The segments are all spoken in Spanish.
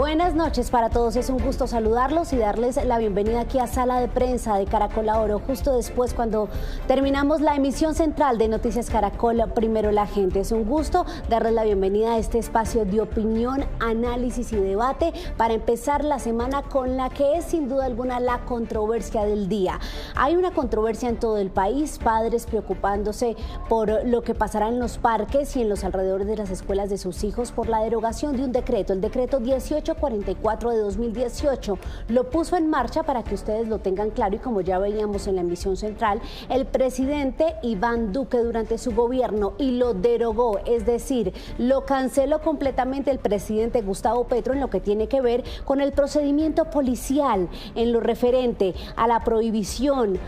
Buenas noches para todos, es un gusto saludarlos y darles la bienvenida aquí a Sala de Prensa de Caracol Oro, justo después cuando terminamos la emisión central de Noticias Caracol, Primero la Gente. Es un gusto darles la bienvenida a este espacio de opinión, análisis y debate para empezar la semana con la que es sin duda alguna la controversia del día. Hay una controversia en todo el país, padres preocupándose por lo que pasará en los parques y en los alrededores de las escuelas de sus hijos por la derogación de un decreto, el decreto 1844 de 2018. Lo puso en marcha para que ustedes lo tengan claro y como ya veíamos en la emisión central, el presidente Iván Duque durante su gobierno y lo derogó, es decir, lo canceló completamente el presidente Gustavo Petro en lo que tiene que ver con el procedimiento policial, en lo referente a la prohibición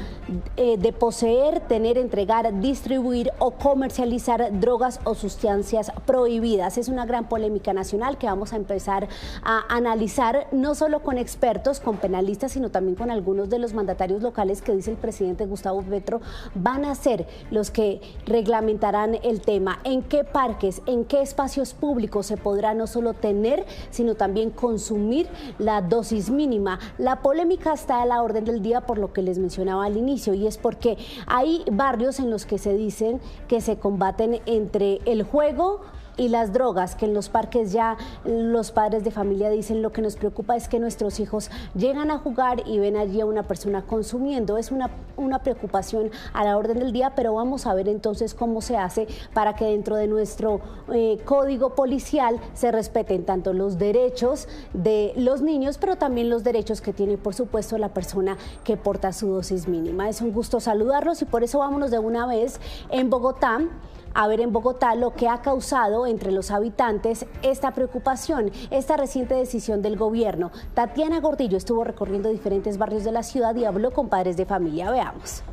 de poseer, tener, entregar, distribuir o comercializar drogas o sustancias prohibidas. Es una gran polémica nacional que vamos a empezar a analizar no solo con expertos, con penalistas, sino también con algunos de los mandatarios locales que dice el presidente Gustavo Petro van a ser los que reglamentarán el tema. ¿En qué parques, en qué espacios públicos se podrá no solo tener, sino también consumir la dosis mínima? La polémica está a la orden del día por lo que les mencionaba al inicio, y es porque hay barrios en los que se dicen que se combaten entre el juego y las drogas, que en los parques ya los padres de familia dicen lo que nos preocupa es que nuestros hijos llegan a jugar y ven allí a una persona consumiendo. Es una preocupación a la orden del día, pero vamos a ver entonces cómo se hace para que dentro de nuestro código policial se respeten tanto los derechos de los niños, pero también los derechos que tiene, por supuesto, la persona que porta su dosis mínima. Es un gusto saludarlos y por eso vámonos de una vez en Bogotá, a ver en Bogotá lo que ha causado entre los habitantes esta preocupación, esta reciente decisión del gobierno. Tatiana Gordillo estuvo recorriendo diferentes barrios de la ciudad y habló con padres de familia. Veamos.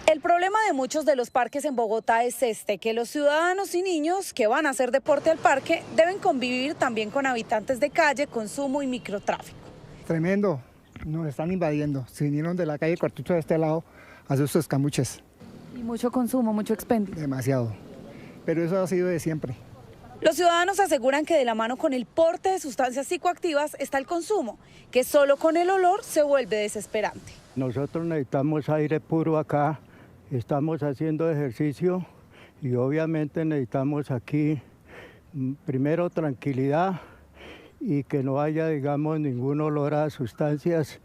El problema de muchos de los parques en Bogotá es que los ciudadanos y niños que van a hacer deporte al parque deben convivir también con habitantes de calle, consumo y microtráfico. Tremendo, nos están invadiendo. Se vinieron de la calle Cuartucho de este lado a hacer sus escamuches. Y mucho consumo, mucho expendio. Demasiado, pero eso ha sido de siempre. Los ciudadanos aseguran que de la mano con el porte de sustancias psicoactivas está el consumo, que solo con el olor se vuelve desesperante. Nosotros necesitamos aire puro acá, estamos haciendo ejercicio y obviamente necesitamos aquí primero tranquilidad y que no haya, digamos, ningún olor a sustancias.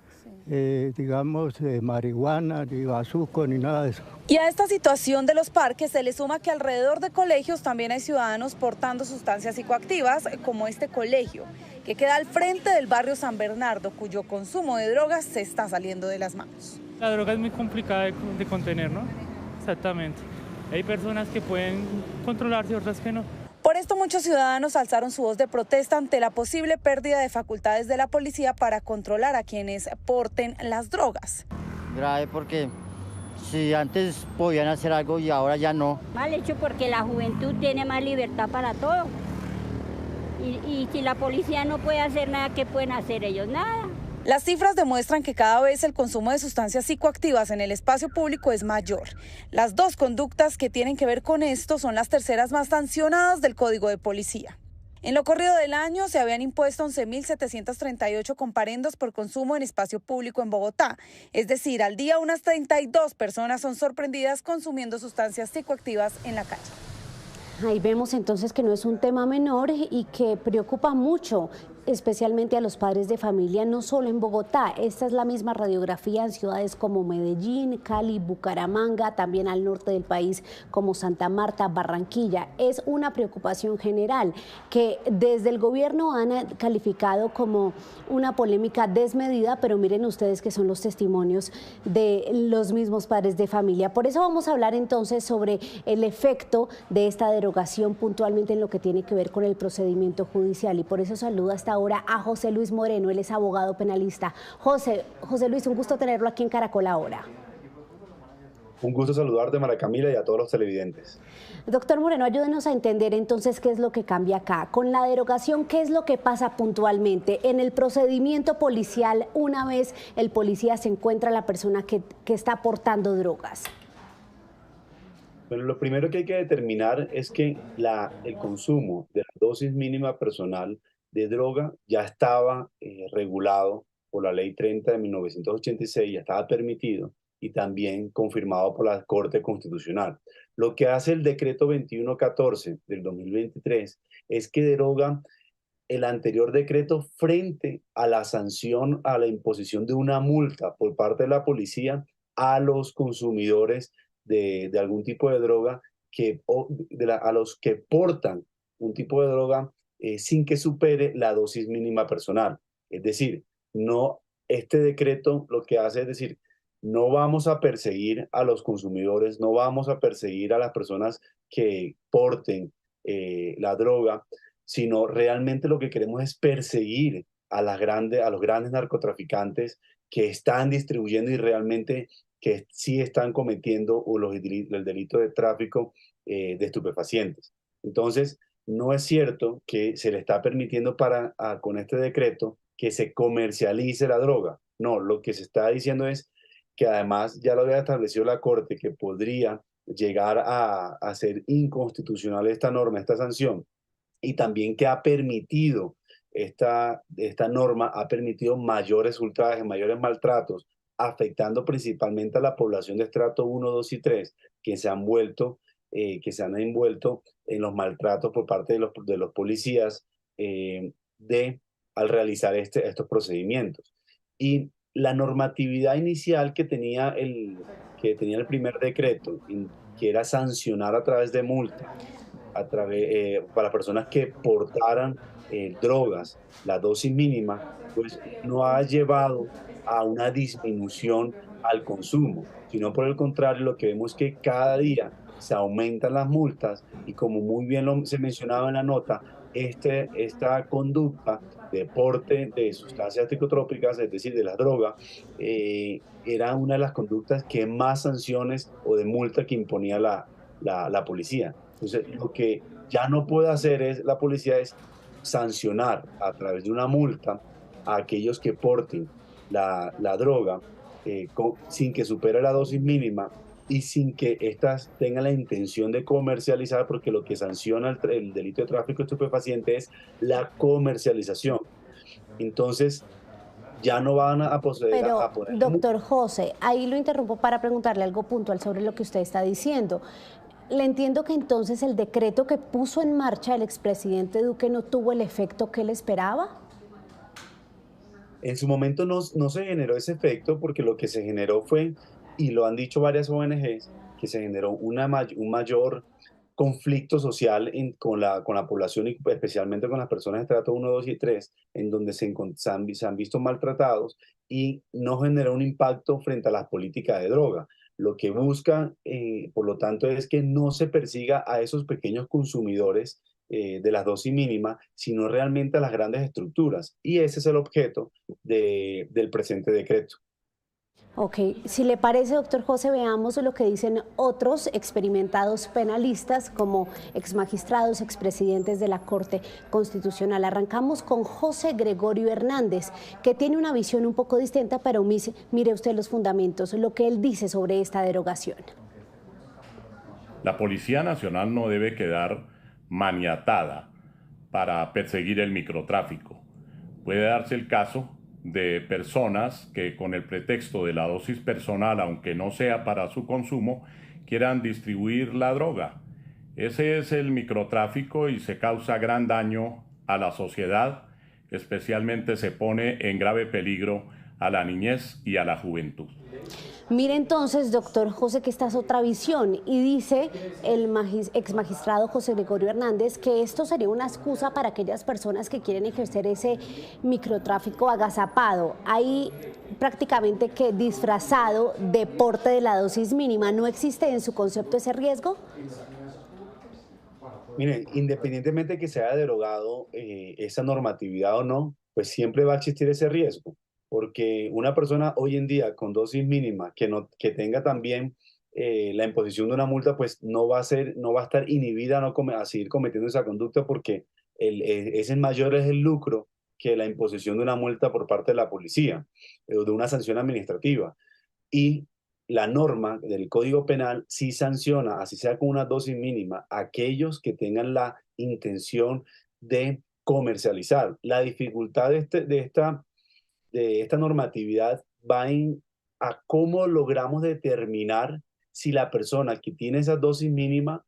Digamos, marihuana, ni bazuco, ni nada de eso. Y a esta situación de los parques se le suma que alrededor de colegios también hay ciudadanos portando sustancias psicoactivas, como este colegio, que queda al frente del barrio San Bernardo, cuyo consumo de drogas se está saliendo de las manos. La droga es muy complicada de contener, ¿no? Exactamente. Hay personas que pueden controlarse, otras que no. Por esto muchos ciudadanos alzaron su voz de protesta ante la posible pérdida de facultades de la policía para controlar a quienes porten las drogas. Grave porque si antes podían hacer algo y ahora ya no. Mal hecho porque la juventud tiene más libertad para todo. Y si la policía no puede hacer nada, ¿qué pueden hacer ellos? Nada. Las cifras demuestran que cada vez el consumo de sustancias psicoactivas en el espacio público es mayor. Las dos conductas que tienen que ver con esto son las terceras más sancionadas del Código de Policía. En lo corrido del año se habían impuesto 11.738 comparendos por consumo en espacio público en Bogotá. Es decir, al día unas 32 personas son sorprendidas consumiendo sustancias psicoactivas en la calle. Ahí vemos entonces que no es un tema menor y que preocupa mucho, especialmente a los padres de familia, no solo en Bogotá. Esta es la misma radiografía en ciudades como Medellín, Cali, Bucaramanga, también al norte del país como Santa Marta, Barranquilla. Es una preocupación general que desde el gobierno han calificado como una polémica desmedida, pero miren ustedes que son los testimonios de los mismos padres de familia. Por eso vamos a hablar entonces sobre el efecto de esta derogación puntualmente en lo que tiene que ver con el procedimiento judicial, y por eso saludo hasta ahora a José Luis Moreno, él es abogado penalista. José Luis, un gusto tenerlo aquí en Caracol Ahora. Un gusto saludarte, María Camila, y a todos los televidentes. Doctor Moreno, ayúdenos a entender entonces qué es lo que cambia acá. Con la derogación, ¿qué es lo que pasa puntualmente en el procedimiento policial una vez el policía se encuentra a la persona que está portando drogas? Bueno, lo primero que hay que determinar es que el consumo de la dosis mínima personal de droga ya estaba regulado por la Ley 30 de 1986, ya estaba permitido y también confirmado por la Corte Constitucional. Lo que hace el decreto 2114 del 2023 es que deroga el anterior decreto frente a la sanción, a la imposición de una multa por parte de la policía a los consumidores de algún tipo de droga a los que portan un tipo de droga sin que supere la dosis mínima personal. Es decir, no, este decreto lo que hace es decir, no vamos a perseguir a los consumidores, no vamos a perseguir a las personas que porten la droga, sino realmente lo que queremos es perseguir a los grandes narcotraficantes que están distribuyendo y realmente que sí están cometiendo el delito de tráfico de estupefacientes. Entonces, no es cierto que se le está permitiendo con este decreto que se comercialice la droga. No, lo que se está diciendo es que además ya lo había establecido la Corte, que podría llegar a ser inconstitucional esta norma, esta sanción, y también que ha permitido, esta norma ha permitido mayores ultrajes, mayores maltratos, afectando principalmente a la población de estrato 1, 2 y 3, que se han envuelto en los maltratos por parte de los policías al realizar estos procedimientos. Y la normatividad inicial que tenía el primer decreto, que era sancionar a través de multa, para personas que portaran drogas, la dosis mínima, pues no ha llevado a una disminución al consumo, sino por el contrario, lo que vemos es que cada día se aumentan las multas y como muy bien se mencionaba en la nota, esta conducta de porte de sustancias psicotrópicas, es decir, de las drogas, era una de las conductas que más sanciones o de multa que imponía la policía. Entonces, lo que ya no puede hacer la policía es sancionar a través de una multa a aquellos que porten la droga sin que supere la dosis mínima y sin que éstas tengan la intención de comercializar, porque lo que sanciona el delito de tráfico de estupefacientes es la comercialización. Entonces, ya no van a poder Pero, a poner... doctor José, ahí lo interrumpo para preguntarle algo puntual sobre lo que usted está diciendo. Le entiendo que entonces el decreto que puso en marcha el expresidente Duque no tuvo el efecto que él esperaba. En su momento no se generó ese efecto porque lo que se generó fue, y lo han dicho varias ONGs, que se generó un mayor conflicto social con la población y especialmente con las personas de estrato 1, 2 y 3, en donde se han visto maltratados y no generó un impacto frente a las políticas de droga. Lo que busca, por lo tanto, es que no se persiga a esos pequeños consumidores de la dosis mínima, sino realmente a las grandes estructuras. Y ese es el objeto del presente decreto. Ok, si le parece, doctor José, veamos lo que dicen otros experimentados penalistas como exmagistrados, expresidentes de la Corte Constitucional. Arrancamos con José Gregorio Hernández, que tiene una visión un poco distinta, pero mire usted los fundamentos, lo que él dice sobre esta derogación. La Policía Nacional no debe quedar maniatada para perseguir el microtráfico. Puede darse el caso de personas que con el pretexto de la dosis personal, aunque no sea para su consumo, quieran distribuir la droga. Ese es el microtráfico y se causa gran daño a la sociedad, especialmente se pone en grave peligro a la niñez y a la juventud. Mire entonces, doctor José, que esta es otra visión y dice el exmagistrado José Gregorio Hernández que esto sería una excusa para aquellas personas que quieren ejercer ese microtráfico agazapado. Ahí prácticamente que disfrazado de porte de la dosis mínima. ¿No existe en su concepto ese riesgo? Miren, independientemente de que se haya derogado esa normatividad o no, pues siempre va a existir ese riesgo. Porque una persona hoy en día con dosis mínima que tenga también la imposición de una multa, pues no va a estar inhibida a seguir cometiendo esa conducta porque ese mayor es el lucro que la imposición de una multa por parte de la policía o de una sanción administrativa. Y la norma del Código Penal sí sanciona, así sea con una dosis mínima, a aquellos que tengan la intención de comercializar. La dificultad de esta normatividad va a cómo logramos determinar si la persona que tiene esa dosis mínima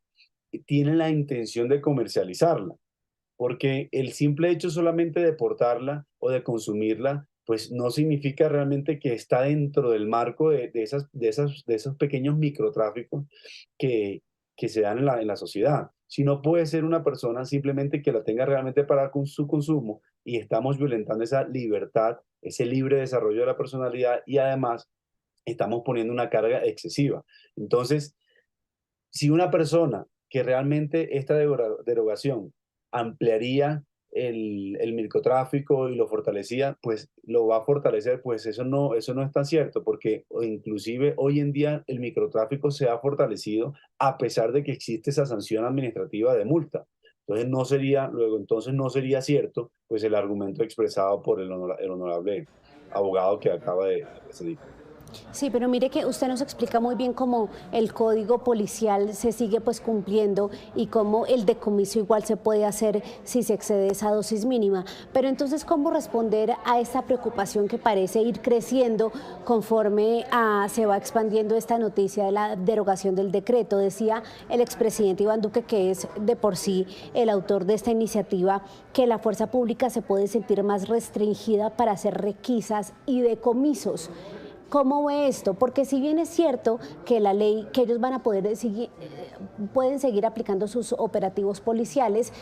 tiene la intención de comercializarla, porque el simple hecho solamente de portarla o de consumirla, pues no significa realmente que está dentro del marco de esos pequeños microtráficos que, que se dan en la sociedad. Si no puede ser una persona simplemente que la tenga realmente para su consumo y estamos violentando esa libertad, ese libre desarrollo de la personalidad y además estamos poniendo una carga excesiva. Entonces, si una persona que realmente esta derogación ampliaría el microtráfico y lo fortalecía, pues lo va a fortalecer, pues eso no es tan cierto, porque inclusive hoy en día el microtráfico se ha fortalecido a pesar de que existe esa sanción administrativa de multa. Entonces no sería cierto pues el argumento expresado por el honorable abogado que acaba de presidir. Sí, pero mire que usted nos explica muy bien cómo el código policial se sigue pues cumpliendo y cómo el decomiso igual se puede hacer si se excede esa dosis mínima. Pero entonces, ¿cómo responder a esta preocupación que parece ir creciendo conforme se va expandiendo esta noticia de la derogación del decreto? Decía el expresidente Iván Duque, que es de por sí el autor de esta iniciativa, que la fuerza pública se puede sentir más restringida para hacer requisas y decomisos. ¿Cómo ve esto? Porque si bien es cierto que la ley, que ellos van a poder pueden seguir aplicando sus operativos policiales,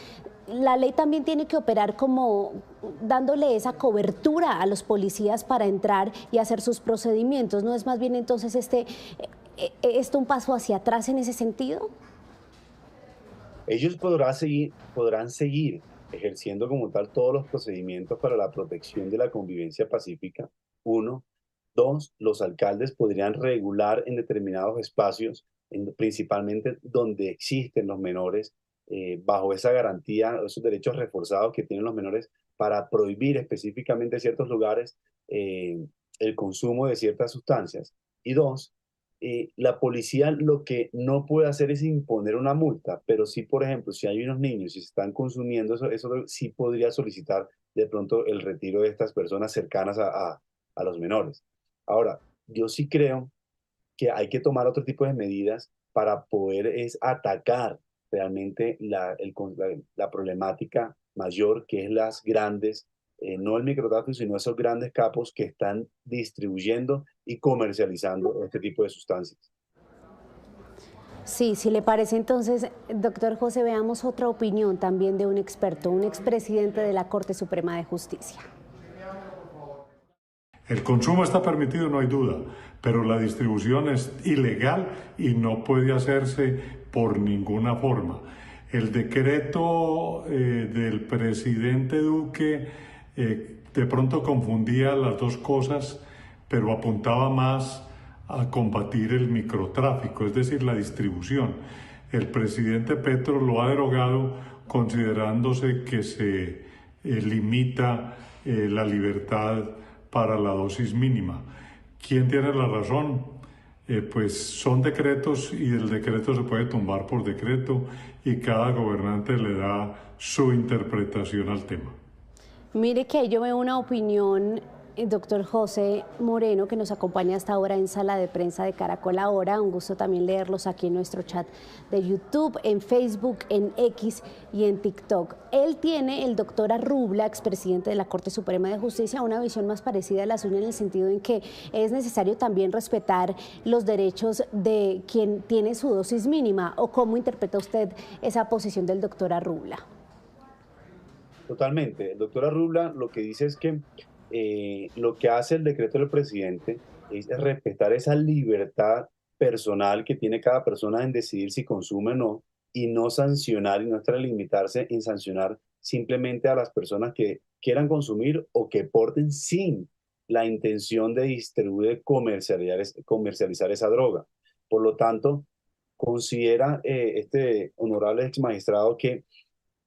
la ley también tiene que operar como dándole esa cobertura a los policías para entrar y hacer sus procedimientos. ¿No es más bien entonces esto un paso hacia atrás en ese sentido? Ellos podrán seguir ejerciendo como tal todos los procedimientos para la protección de la convivencia pacífica. Uno. Dos, los alcaldes podrían regular en determinados espacios, principalmente donde existen los menores, bajo esa garantía, esos derechos reforzados que tienen los menores para prohibir específicamente en ciertos lugares el consumo de ciertas sustancias. Y dos, la policía lo que no puede hacer es imponer una multa, pero sí, por ejemplo, si hay unos niños y se están consumiendo eso sí podría solicitar de pronto el retiro de estas personas cercanas a los menores. Ahora, yo sí creo que hay que tomar otro tipo de medidas para poder atacar realmente la problemática mayor, que es las grandes, no el microtráfico, sino esos grandes capos que están distribuyendo y comercializando este tipo de sustancias. Sí, si le parece entonces, doctor José, veamos otra opinión también de un experto, un expresidente de la Corte Suprema de Justicia. El consumo está permitido, no hay duda, pero la distribución es ilegal y no puede hacerse por ninguna forma. El decreto del presidente Duque de pronto confundía las dos cosas, pero apuntaba más a combatir el microtráfico, es decir, la distribución. El presidente Petro lo ha derogado considerándose que se limita la libertad para la dosis mínima. ¿Quién tiene la razón? Pues son decretos y el decreto se puede tumbar por decreto y cada gobernante le da su interpretación al tema. Mire que yo veo una opinión, doctor José Moreno, que nos acompaña hasta ahora en Sala de Prensa de Caracol Ahora. Un gusto también leerlos aquí en nuestro chat de YouTube, en Facebook, en X y en TikTok. Él tiene, el doctor Arrubla, expresidente de la Corte Suprema de Justicia, una visión más parecida a la suya en el sentido en que es necesario también respetar los derechos de quien tiene su dosis mínima. ¿O cómo interpreta usted esa posición del doctor Arrubla? Totalmente. El doctor Arrubla lo que dice es que lo que hace el decreto del presidente es respetar esa libertad personal que tiene cada persona en decidir si consume o no, y no sancionar y no limitarse en sancionar simplemente a las personas que quieran consumir o que porten sin la intención de distribuir, comercializar esa droga. Por lo tanto, considera este honorable ex magistrado que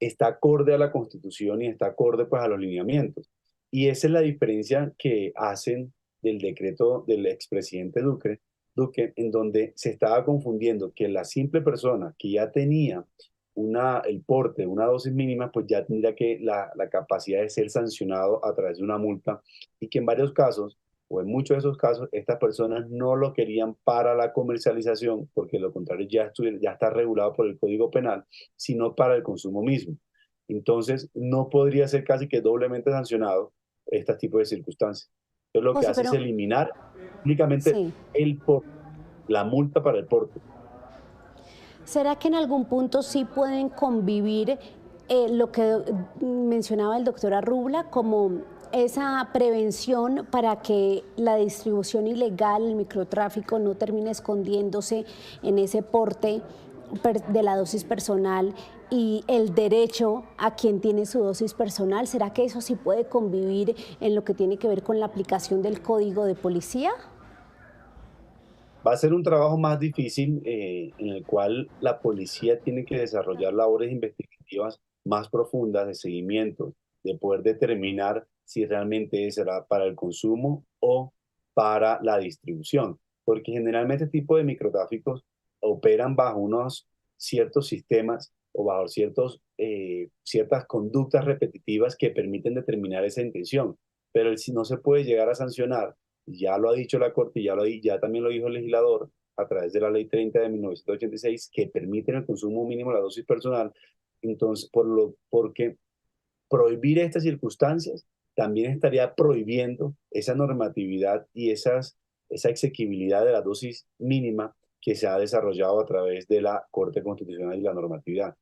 está acorde a la Constitución y está acorde pues a los lineamientos. Y esa es la diferencia que hacen del decreto del expresidente Duque en donde se estaba confundiendo que la simple persona que ya tenía el porte, una dosis mínima, pues ya tendría que la capacidad de ser sancionado a través de una multa, y que en varios casos, o en muchos de esos casos, estas personas no lo querían para la comercialización, porque lo contrario ya está regulado por el Código Penal, sino para el consumo mismo. Entonces, no podría ser casi que doblemente sancionado este tipo de circunstancias. Entonces, lo que hace es eliminar únicamente la multa para el porte. ¿Será que en algún punto sí pueden convivir lo que mencionaba el doctor Arrubla, como esa prevención para que la distribución ilegal, el microtráfico, no termine escondiéndose en ese porte de la dosis personal, y el derecho a quien tiene su dosis personal? ¿Será que eso sí puede convivir en lo que tiene que ver con la aplicación del Código de Policía? Va a ser un trabajo más difícil, en el cual la policía tiene que desarrollar labores investigativas más profundas de seguimiento, de poder determinar si realmente será para el consumo o para la distribución, porque generalmente este tipo de microtráficos operan bajo unos ciertos sistemas o bajo ciertas conductas repetitivas que permiten determinar esa intención, pero si no se puede llegar a sancionar, ya lo ha dicho la Corte, ya también lo dijo el legislador a través de la Ley 30 de 1986, que permiten el consumo mínimo de la dosis personal. Entonces, porque prohibir estas circunstancias también estaría prohibiendo esa normatividad y esa exequibilidad de la dosis mínima que se ha desarrollado a través de la Corte Constitucional y la normatividad.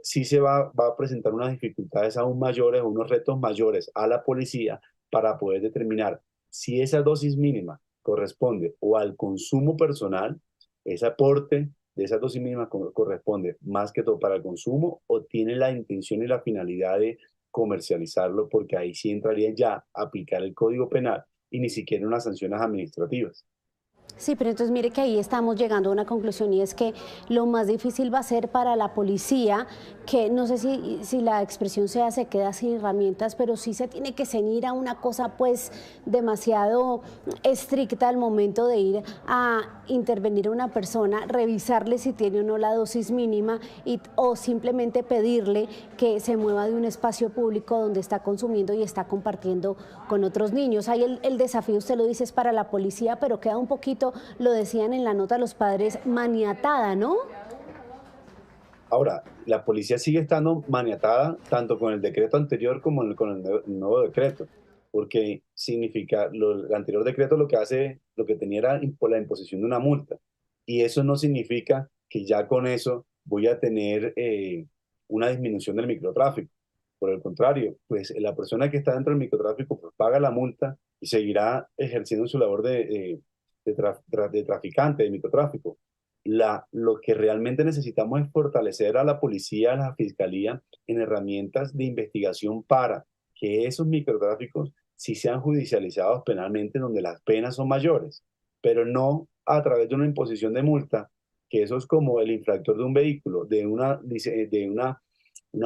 Sí se va a presentar unas dificultades aún mayores, unos retos mayores a la policía para poder determinar si esa dosis mínima corresponde o al consumo personal, ese aporte de esa dosis mínima corresponde más que todo para el consumo, o tiene la intención y la finalidad de comercializarlo, porque ahí sí entraría ya a aplicar el Código Penal y ni siquiera unas sanciones administrativas. Sí, pero entonces mire que ahí estamos llegando a una conclusión, y es que lo más difícil va a ser para la policía, que no sé si la expresión se queda sin herramientas, pero sí se tiene que ceñir a una cosa pues demasiado estricta al momento de ir a intervenir a una persona, revisarle si tiene o no la dosis mínima, o simplemente pedirle que se mueva de un espacio público donde está consumiendo y está compartiendo con otros niños. Ahí el desafío, usted lo dice, es para la policía, pero queda un poquito, lo decían en la nota los padres, maniatada, ¿no? Ahora, la policía sigue estando maniatada tanto con el decreto anterior como con el nuevo decreto, porque significa, el anterior decreto lo que tenía era la imposición de una multa, y eso no significa que ya con eso voy a tener una disminución del microtráfico. Por el contrario, pues la persona que está dentro del microtráfico pues paga la multa y seguirá ejerciendo su labor de traficante, de microtráfico. Lo que realmente necesitamos es fortalecer a la policía, a la fiscalía, en herramientas de investigación para que esos microtráficos sí sean judicializados penalmente, donde las penas son mayores, pero no a través de una imposición de multa, que eso es como el infractor de un vehículo, de una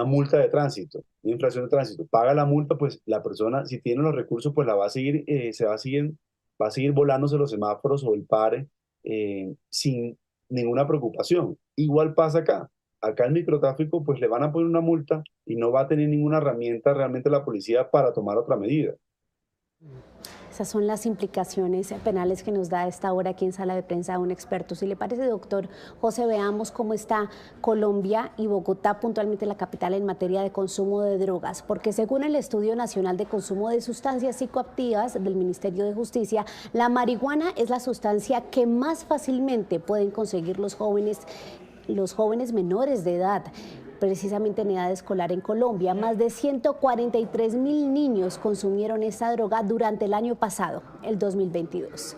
multa de tránsito, una infracción de tránsito. Paga la multa, pues la persona, si tiene los recursos, pues la va a seguir, va a seguir volándose los semáforos o el pare sin ninguna preocupación. Igual pasa acá. Acá el microtráfico, pues le van a poner una multa y no va a tener ninguna herramienta realmente la policía para tomar otra medida. Esas son las implicaciones penales que nos da a esta hora aquí en Sala de Prensa un experto. Si le parece, doctor José, veamos cómo está Colombia y Bogotá, puntualmente la capital, en materia de consumo de drogas, porque según el Estudio Nacional de Consumo de Sustancias Psicoactivas del Ministerio de Justicia, la marihuana es la sustancia que más fácilmente pueden conseguir los jóvenes menores de edad, precisamente en edad escolar en Colombia. Más de 143.000 niños consumieron esta droga durante el año pasado, el 2022.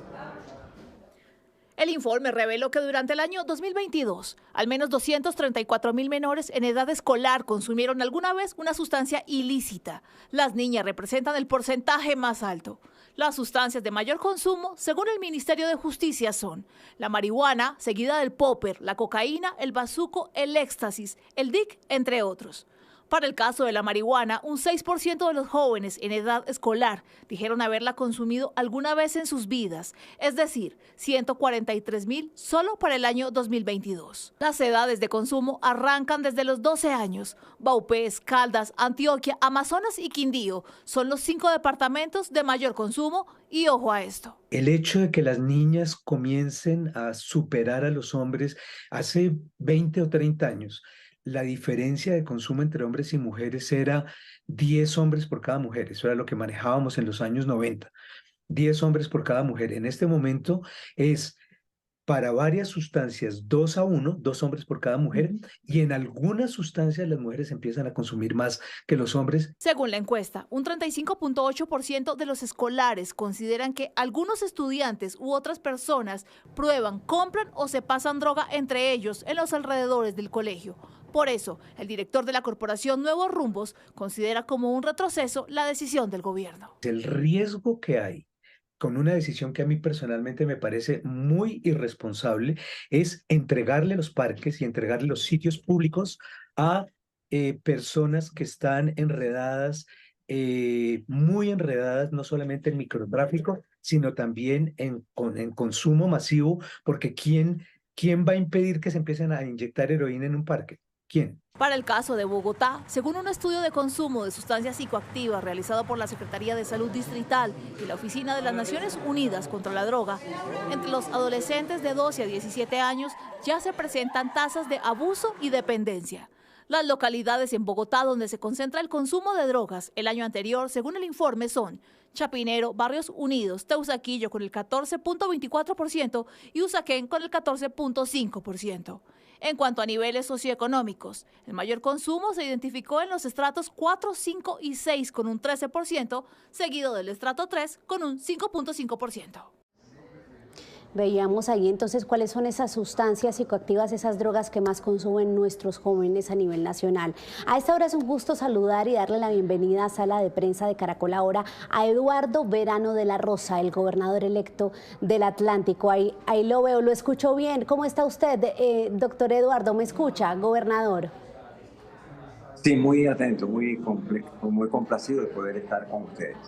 El informe reveló que durante el año 2022, al menos 234.000 menores en edad escolar consumieron alguna vez una sustancia ilícita. Las niñas representan el porcentaje más alto. Las sustancias de mayor consumo, según el Ministerio de Justicia, son la marihuana, seguida del popper, la cocaína, el bazuco, el éxtasis, el DIC, entre otros. Para el caso de la marihuana, un 6% de los jóvenes en edad escolar dijeron haberla consumido alguna vez en sus vidas, es decir, 143.000 solo para el año 2022. Las edades de consumo arrancan desde los 12 años. Vaupés, Caldas, Antioquia, Amazonas y Quindío son los 5 departamentos de mayor consumo y ojo a esto. El hecho de que las niñas comiencen a superar a los hombres hace 20 o 30 años, la diferencia de consumo entre hombres y mujeres era 10 hombres por cada mujer. Eso era lo que manejábamos en los años 90. 10 hombres por cada mujer. En este momento es para varias sustancias 2-1, 2 hombres por cada mujer, y en algunas sustancias las mujeres empiezan a consumir más que los hombres. Según la encuesta, un 35.8% de los escolares consideran que algunos estudiantes u otras personas prueban, compran o se pasan droga entre ellos en los alrededores del colegio. Por eso, el director de la corporación Nuevos Rumbos considera como un retroceso la decisión del gobierno. El riesgo que hay con una decisión que a mí personalmente me parece muy irresponsable es entregarle los parques y entregarle los sitios públicos a personas que están enredadas, muy enredadas, no solamente en microtráfico, sino también en consumo masivo, porque ¿quién va a impedir que se empiecen a inyectar heroína en un parque? ¿Quién? Para el caso de Bogotá, según un estudio de consumo de sustancias psicoactivas realizado por la Secretaría de Salud Distrital y la Oficina de las Naciones Unidas contra la Droga, entre los adolescentes de 12 a 17 años ya se presentan tasas de abuso y dependencia. Las localidades en Bogotá donde se concentra el consumo de drogas el año anterior, según el informe, son Chapinero, Barrios Unidos, Teusaquillo con el 14.24% y Usaquén con el 14.5%. En cuanto a niveles socioeconómicos, el mayor consumo se identificó en los estratos 4, 5 y 6 con un 13%, seguido del estrato 3 con un 5.5%. Veíamos ahí entonces cuáles son esas sustancias psicoactivas, esas drogas que más consumen nuestros jóvenes a nivel nacional. A esta hora es un gusto saludar y darle la bienvenida a Sala de Prensa de Caracol Ahora a Eduardo Verano de la Rosa, el gobernador electo del Atlántico. Ahí lo veo, lo escucho bien. ¿Cómo está usted, doctor Eduardo? ¿Me escucha, gobernador? Sí, muy atento, muy complacido de poder estar con ustedes.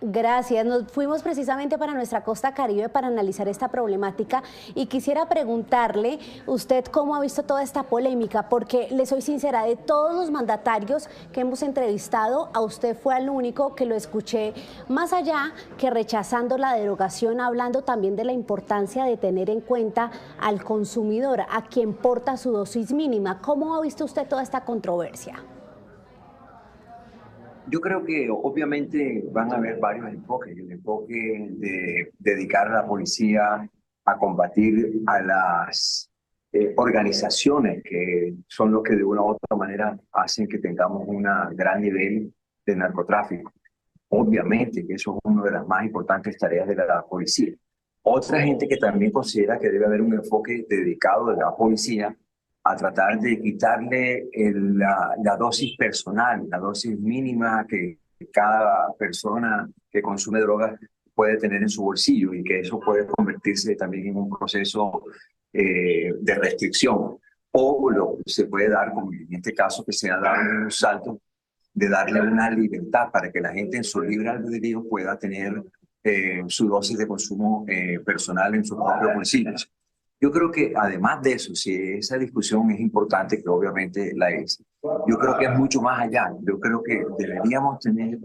Gracias. Nos fuimos precisamente para nuestra costa Caribe para analizar esta problemática y quisiera preguntarle usted cómo ha visto toda esta polémica, porque le soy sincera, de todos los mandatarios que hemos entrevistado, a usted fue el único que lo escuché, más allá que rechazando la derogación, hablando también de la importancia de tener en cuenta al consumidor, a quien porta su dosis mínima. ¿Cómo ha visto usted toda esta controversia? Yo creo que obviamente van a haber varios enfoques. El enfoque de dedicar a la policía a combatir a las organizaciones que son los que de una u otra manera hacen que tengamos un gran nivel de narcotráfico. Obviamente que eso es una de las más importantes tareas de la policía. Otra gente que también considera que debe haber un enfoque dedicado de la policía a tratar de quitarle la dosis personal, la dosis mínima que cada persona que consume drogas puede tener en su bolsillo, y que eso puede convertirse también en un proceso de restricción. O se puede dar, como en este caso, que se ha dado un salto de darle una libertad para que la gente en su libre albedrío pueda tener su dosis de consumo personal en sus propios bolsillos. Yo creo que además de eso, si esa discusión es importante, que obviamente la es, yo creo que es mucho más allá. Yo creo que deberíamos tener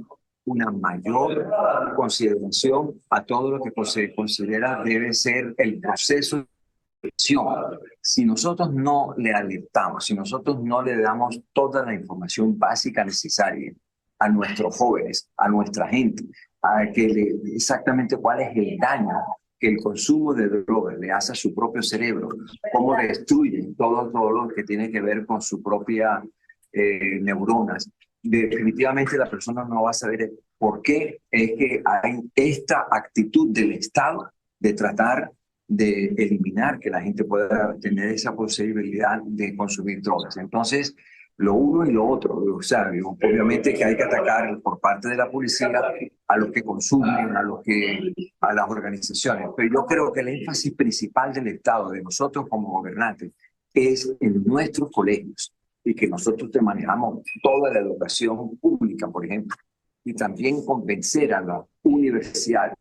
una mayor consideración a todo lo que se considera debe ser el proceso de elección. Si nosotros no le alertamos, si nosotros no le damos toda la información básica necesaria a nuestros jóvenes, a nuestra gente, exactamente cuál es el daño que el consumo de drogas le hace a su propio cerebro, cómo destruye todo lo que tiene que ver con su propia neuronas. Definitivamente la persona no va a saber por qué es que hay esta actitud del Estado de tratar de eliminar que la gente pueda tener esa posibilidad de consumir drogas. Entonces, lo uno y lo otro, o sea, obviamente que hay que atacar por parte de la policía a los que consumen, a las organizaciones, pero yo creo que el énfasis principal del Estado, de nosotros como gobernantes, es en nuestros colegios, y que nosotros te manejamos toda la educación pública, por ejemplo, y también convencer a la universidad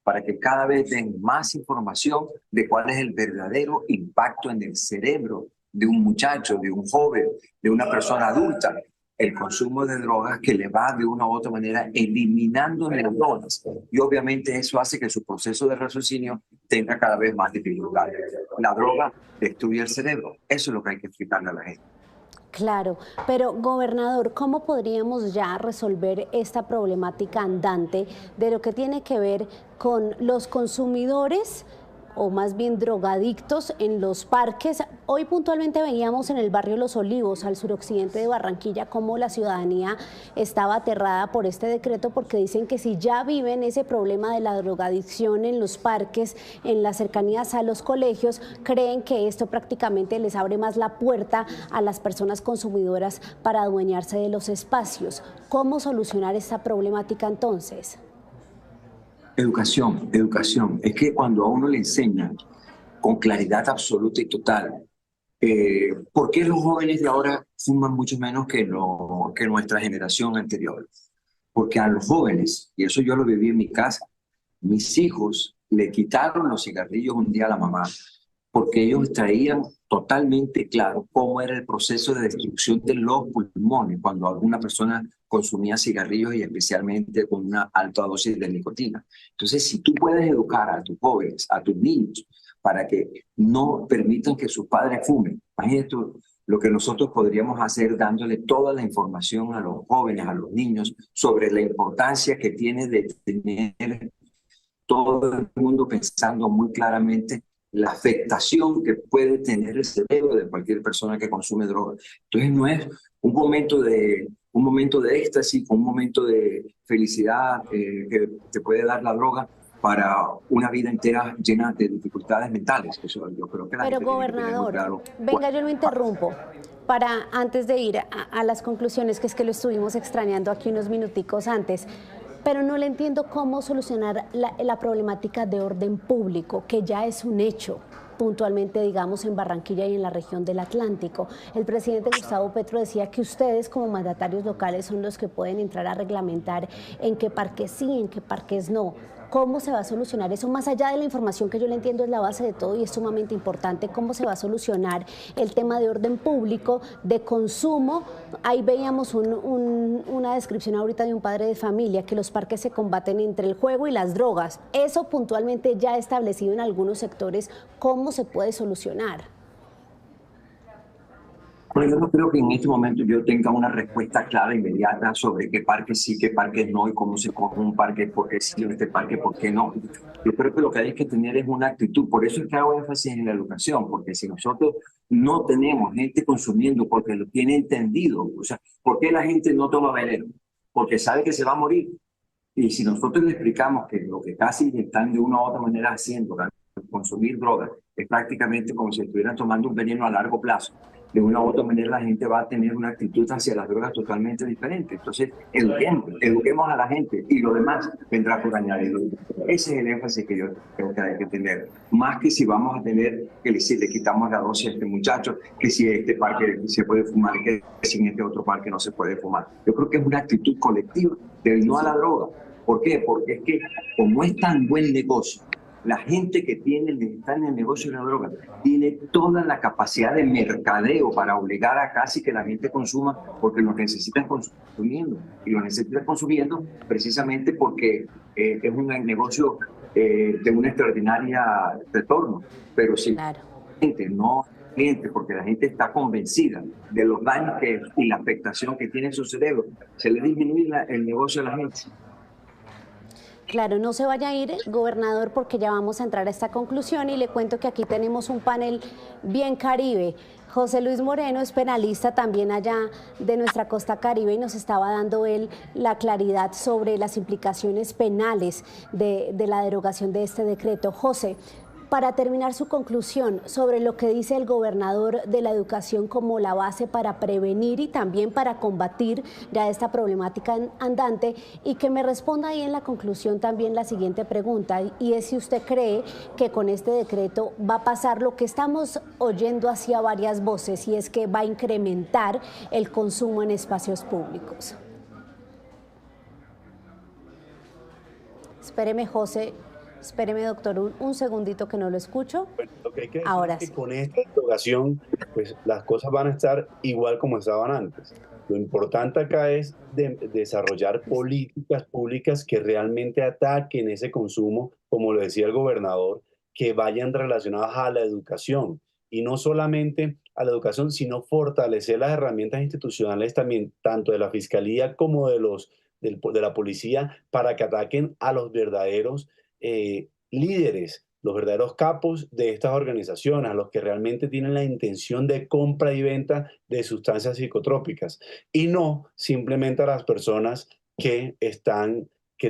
para que cada vez den más información de cuál es el verdadero impacto en el cerebro de un muchacho, de un joven, de una persona adulta, el consumo de drogas que le va de una u otra manera eliminando neuronas. Y obviamente eso hace que su proceso de raciocinio tenga cada vez más dificultades. La droga destruye el cerebro. Eso es lo que hay que explicarle a la gente. Claro, pero gobernador, ¿cómo podríamos ya resolver esta problemática andante de lo que tiene que ver con los consumidores o más bien drogadictos en los parques? Hoy puntualmente veíamos en el barrio Los Olivos, al suroccidente de Barranquilla, cómo la ciudadanía estaba aterrada por este decreto, porque dicen que si ya viven ese problema de la drogadicción en los parques, en las cercanías a los colegios, creen que esto prácticamente les abre más la puerta a las personas consumidoras para adueñarse de los espacios. ¿Cómo solucionar esta problemática entonces? Educación, educación. Es que cuando a uno le enseñan con claridad absoluta y total, ¿por qué los jóvenes de ahora fuman mucho menos que nuestra generación anterior? Porque a los jóvenes, y eso yo lo viví en mi casa, mis hijos le quitaron los cigarrillos un día a la mamá, porque ellos traían totalmente claro cómo era el proceso de destrucción de los pulmones cuando alguna persona consumía cigarrillos y especialmente con una alta dosis de nicotina. Entonces, si tú puedes educar a tus jóvenes, a tus niños, para que no permitan que sus padres fumen, imagínate lo que nosotros podríamos hacer dándole toda la información a los jóvenes, a los niños, sobre la importancia que tiene de tener todo el mundo pensando muy claramente la afectación que puede tener el cerebro de cualquier persona que consume droga. Entonces no es un momento de éxtasis, un momento de felicidad que te puede dar la droga para una vida entera llena de dificultades mentales. Eso yo creo que la Pero gente gobernador, claro. Venga, yo lo interrumpo para antes de ir a las conclusiones, que es que lo estuvimos extrañando aquí unos minuticos antes. Pero no le entiendo cómo solucionar la problemática de orden público, que ya es un hecho, puntualmente, digamos, en Barranquilla y en la región del Atlántico. El presidente Gustavo Petro decía que ustedes, como mandatarios locales, son los que pueden entrar a reglamentar en qué parques sí, en qué parques no. ¿Cómo se va a solucionar eso? Más allá de la información, que yo le entiendo es la base de todo y es sumamente importante, ¿cómo se va a solucionar el tema de orden público, de consumo? Ahí veíamos una descripción ahorita de un padre de familia, que los parques se combaten entre el juego y las drogas. Eso puntualmente ya establecido en algunos sectores, ¿cómo se puede solucionar? Bueno, yo no creo que en este momento yo tenga una respuesta clara, inmediata, sobre qué parques sí, qué parques no, y cómo se coge un parque, por qué sí, este parque, por qué no. Yo creo que lo que hay que tener es una actitud. Por eso es que hago énfasis en la educación, porque si nosotros no tenemos gente consumiendo porque lo tiene entendido, o sea, ¿por qué la gente no toma veneno? Porque sabe que se va a morir. Y si nosotros le explicamos que lo que casi están de una u otra manera haciendo, consumir drogas, es prácticamente como si estuvieran tomando un veneno a largo plazo, de una u otra manera la gente va a tener una actitud hacia las drogas totalmente diferente. Entonces, eduquemos a la gente y lo demás vendrá por añadido. Ese es el énfasis que yo creo que hay que tener. Más que si vamos a tener que si le quitamos la dosis a este muchacho, que si este parque se puede fumar, que si en este otro parque no se puede fumar. Yo creo que es una actitud colectiva del no a la droga. ¿Por qué? Porque es que como es tan buen negocio, la gente que está en el negocio de la droga tiene toda la capacidad de mercadeo para obligar a casi que la gente consuma, porque lo necesitan consumiendo. Y lo necesitan consumiendo precisamente porque es un negocio de una extraordinaria retorno. Pero si la gente no cliente, porque la gente está convencida de los daños y la afectación que tiene en su cerebro, se le disminuye el negocio a la gente. Claro, no se vaya a ir, gobernador, porque ya vamos a entrar a esta conclusión y le cuento que aquí tenemos un panel bien caribe. José Luis Moreno es penalista también allá de nuestra costa caribe y nos estaba dando él la claridad sobre las implicaciones penales de la derogación de este decreto. José, para terminar, su conclusión sobre lo que dice el gobernador de la educación como la base para prevenir y también para combatir ya esta problemática andante, y que me responda ahí en la conclusión también la siguiente pregunta, y es si usted cree que con este decreto va a pasar lo que estamos oyendo hacia varias voces, y es que va a incrementar el consumo en espacios públicos. Espéreme, José, espéreme, doctor, un segundito que no lo escucho. Bueno, lo que hay que decir ahora es que sí, con esta derogación, pues las cosas van a estar igual como estaban antes. Lo importante acá es desarrollar políticas públicas que realmente ataquen ese consumo, como lo decía el gobernador, que vayan relacionadas a la educación. Y no solamente a la educación, sino fortalecer las herramientas institucionales también, tanto de la Fiscalía como de la policía, para que ataquen a los verdaderos líderes, los verdaderos capos de estas organizaciones, a los que realmente tienen la intención de compra y venta de sustancias psicotrópicas, y no simplemente a las personas que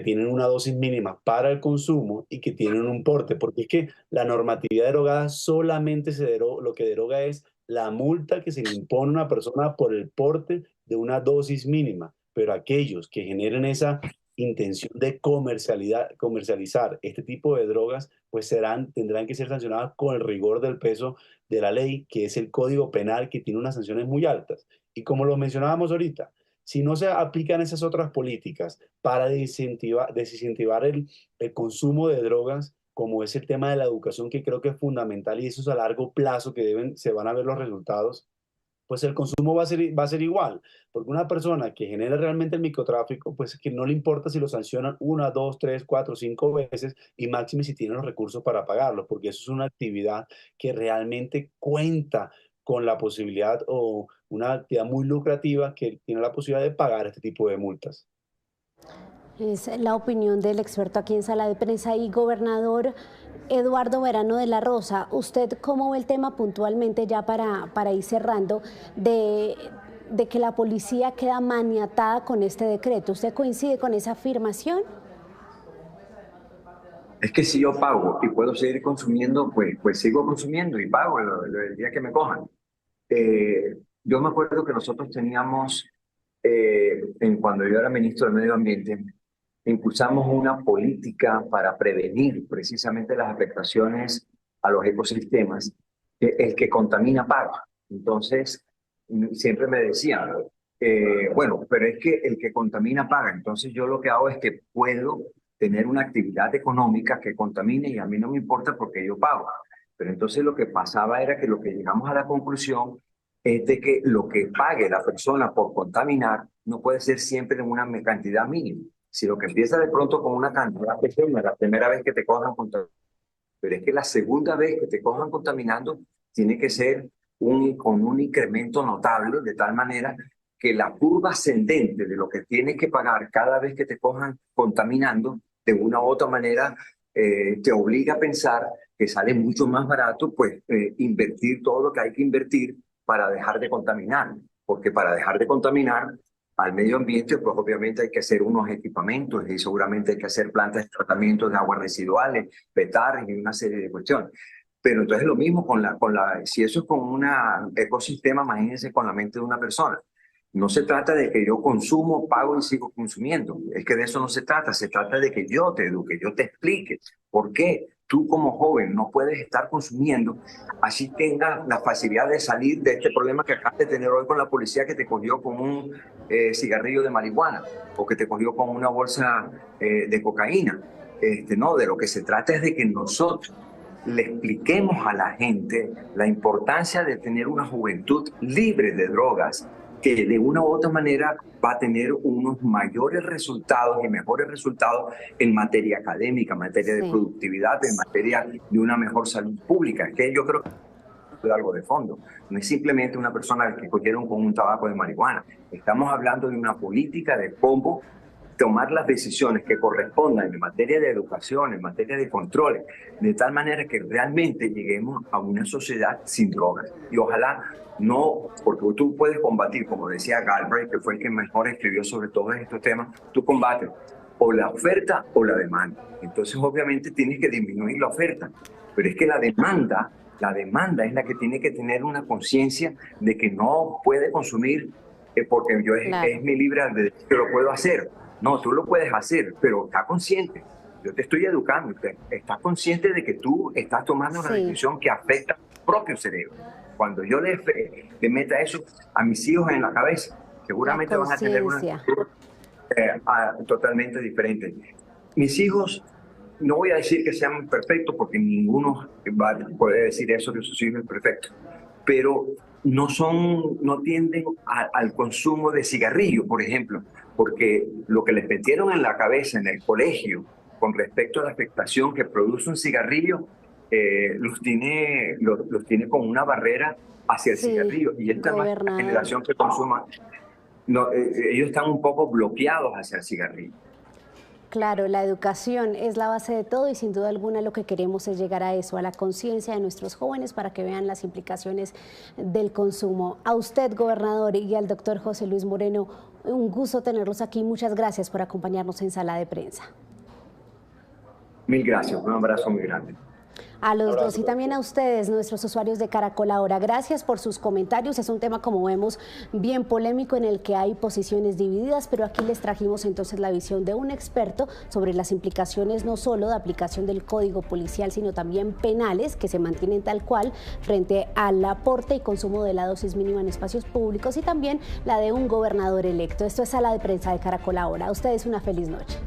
tienen una dosis mínima para el consumo y que tienen un porte, porque es que la normatividad derogada solamente lo que deroga es la multa que se le impone a una persona por el porte de una dosis mínima, pero aquellos que generen esa intención de comercializar este tipo de drogas, pues tendrán que ser sancionadas con el rigor del peso de la ley, que es el Código Penal, que tiene unas sanciones muy altas. Y como lo mencionábamos ahorita, si no se aplican esas otras políticas para desincentivar el consumo de drogas, como es el tema de la educación, que creo que es fundamental, y eso es a largo plazo que se van a ver los resultados, pues el consumo va a ser igual, porque una persona que genera realmente el microtráfico, pues que no le importa si lo sancionan 1, 2, 3, 4, 5 veces, y máximo si tiene los recursos para pagarlo, porque eso es una actividad que realmente cuenta con la posibilidad, o una actividad muy lucrativa que tiene la posibilidad de pagar este tipo de multas. Es la opinión del experto aquí en Sala de Prensa. Y gobernador Eduardo Verano de la Rosa, ¿usted cómo ve el tema puntualmente, ya para ir cerrando, de que la policía queda maniatada con este decreto? ¿Usted coincide con esa afirmación? Es que si yo pago y puedo seguir consumiendo, pues sigo consumiendo y pago el día que me cojan. Yo me acuerdo que nosotros teníamos, cuando yo era ministro del Medio Ambiente, impulsamos una política para prevenir precisamente las afectaciones a los ecosistemas. El que contamina paga. Entonces, siempre me decían, bueno, pero es que el que contamina paga. Entonces yo lo que hago es que puedo tener una actividad económica que contamine y a mí no me importa porque yo pago. Pero entonces lo que pasaba era que lo que llegamos a la conclusión es de que lo que pague la persona por contaminar no puede ser siempre en una cantidad mínima. Si lo que empieza de pronto con una cantidad pequeña, la primera vez que te cojan contaminando, pero es que la segunda vez que te cojan contaminando tiene que ser con un incremento notable, de tal manera que la curva ascendente de lo que tienes que pagar cada vez que te cojan contaminando, de una u otra manera, te obliga a pensar que sale mucho más barato, pues, invertir todo lo que hay que invertir para dejar de contaminar. Porque para dejar de contaminar al medio ambiente, pues obviamente hay que hacer unos equipamientos y seguramente hay que hacer plantas de tratamiento de aguas residuales, petarres y una serie de cuestiones. Pero entonces lo mismo si eso es con un ecosistema, imagínense con la mente de una persona. No se trata de que yo consumo, pago y sigo consumiendo. Es que de eso no se trata. Se trata de que yo te eduque, yo te explique por qué tú como joven no puedes estar consumiendo, así tengas la facilidad de salir de este problema que acabas de tener hoy con la policía, que te cogió con un cigarrillo de marihuana o que te cogió con una bolsa de cocaína. No, de lo que se trata es de que nosotros le expliquemos a la gente la importancia de tener una juventud libre de drogas, que de una u otra manera va a tener unos mayores resultados y mejores resultados en materia académica, en materia de productividad, en materia de una mejor salud pública, que yo creo que es algo de fondo. No es simplemente una persona que cogieron con un tabaco de marihuana. Estamos hablando de una política de cómo tomar las decisiones que correspondan en materia de educación, en materia de controles, de tal manera que realmente lleguemos a una sociedad sin drogas. Y ojalá no, porque tú puedes combatir, como decía Galbraith, que fue el que mejor escribió sobre todos estos temas, tú combates o la oferta o la demanda. Entonces obviamente tienes que disminuir la oferta. Pero es que la demanda es la que tiene que tener una conciencia de que no puede consumir porque es mi libre albedrío, que lo puedo hacer. No, tú lo puedes hacer, pero está consciente. Yo te estoy educando, estás consciente de que tú estás tomando una decisión que afecta a tu propio cerebro. Cuando yo le meta eso a mis hijos en la cabeza, seguramente van a tener una actitud totalmente diferente. Mis hijos, no voy a decir que sean perfectos, porque ninguno puede decir eso, que sus hijos es perfecto, pero no tienden al consumo de cigarrillo, por ejemplo, porque lo que les metieron en la cabeza en el colegio con respecto a la afectación que produce un cigarrillo, los tiene con una barrera hacia el cigarrillo. Y esta no es la generación que consuma. No, ellos están un poco bloqueados hacia el cigarrillo. Claro, la educación es la base de todo y sin duda alguna lo que queremos es llegar a eso, a la conciencia de nuestros jóvenes para que vean las implicaciones del consumo. A usted, gobernador, y al doctor José Luis Moreno, un gusto tenerlos aquí. Muchas gracias por acompañarnos en Sala de Prensa. Mil gracias, un abrazo muy grande. A los dos y también a ustedes, nuestros usuarios de Caracol Ahora. Gracias por sus comentarios. Es un tema, como vemos, bien polémico en el que hay posiciones divididas, pero aquí les trajimos entonces la visión de un experto sobre las implicaciones no solo de aplicación del Código Policial, sino también penales que se mantienen tal cual frente al aporte y consumo de la dosis mínima en espacios públicos y también la de un gobernador electo. Esto es Sala de Prensa de Caracol Ahora. A ustedes una feliz noche.